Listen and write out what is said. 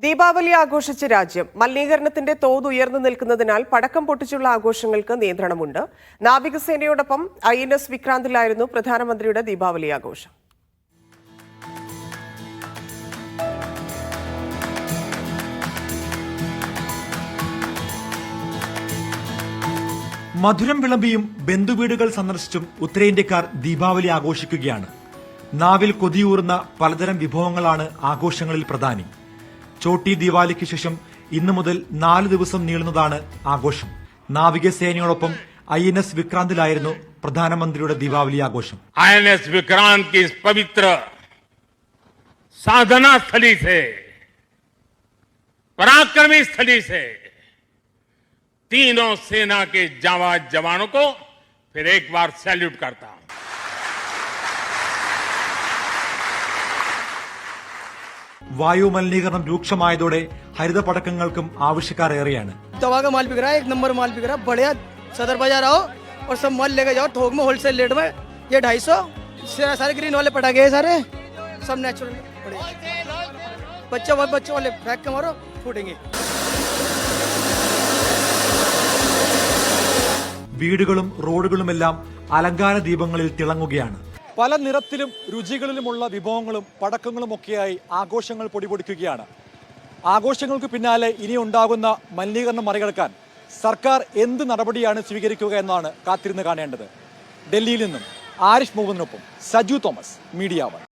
ദീപാവലി ആഘോഷിച്ച രാജ്യം മലിനീകരണത്തിന്റെ തോത് ഉയർന്നു നിൽക്കുന്നതിനാൽ പടക്കം പൊട്ടിച്ചുള്ള ആഘോഷങ്ങൾക്ക് നിയന്ത്രണമുണ്ട്. നാവികസേനയോടൊപ്പം INS വിക്രാന്തിലായിരുന്നു പ്രധാനമന്ത്രിയുടെ ദീപാവലി ആഘോഷം. മധുരം വിളമ്പിയും ബന്ധുവീടുകൾ സന്ദർശിച്ചും ഉത്തരേന്ത്യക്കാർ ദീപാവലി ആഘോഷിക്കുകയാണ്. നാവിൽ കൊതിയൂറുന്ന പലതരം വിഭവങ്ങളാണ് ആഘോഷങ്ങളിൽ പ്രധാനി. ചോട്ടി ദിവാലിക്ക് ശേഷം ഇന്നു മുതൽ 4 ദിവസം നീളുന്നതാണ് ആഘോഷം. നാവികസേനയോടൊപ്പം INS വിക്രാന്തിലായിരുന്നു പ്രധാനമന്ത്രിയുടെ ദീപാവലി ആഘോഷം. INS विक्रांत की इस पवित्र साधना स्थली से, पराक्रमी स्थली से तीनों सेना के जाबाज जवानों को फिर एक बार सैल्यूट करता हूं. വായു മലിനീകരണം രൂക്ഷമായതോടെ ഹരിത പടക്കങ്ങൾക്കും ആവശ്യക്കാർ ഏറെയാണ്. दवा का माल बिक रहा है, 1 नंबर माल बिक रहा है. बढ़िया सदर बाजार आओ और सब माल लेके जाओ थोक में, होलसेल रेट में. ये 250 सारे ग्रीन वाले पटाखे हैं, सारे सब नेचुरल बढ़िया. बच्चों वाले फेंक के मारो, फूटेंगे. വീടുകളും റോഡുകളുമെല്ലാം അലങ്കാര ദീപങ്ങളിൽ തിളങ്ങുകയാണ്. പല നിറത്തിലും രുചികളിലുമുള്ള വിഭവങ്ങളും പടക്കങ്ങളുമൊക്കെയായി ആഘോഷങ്ങൾ പൊടിപൊടിക്കുകയാണ്. ആഘോഷങ്ങൾക്ക് പിന്നാലെ ഇനി ഉണ്ടാകുന്ന മലിനീകരണം മറികടക്കാൻ സർക്കാർ എന്ത് നടപടിയാണ് സ്വീകരിക്കുക എന്നാണ് കാത്തിരുന്ന് കാണേണ്ടത്. ഡൽഹിയിൽ നിന്നും ആരിഫ് മുഹമ്മദിനൊപ്പം സജു തോമസ്, മീഡിയ 1.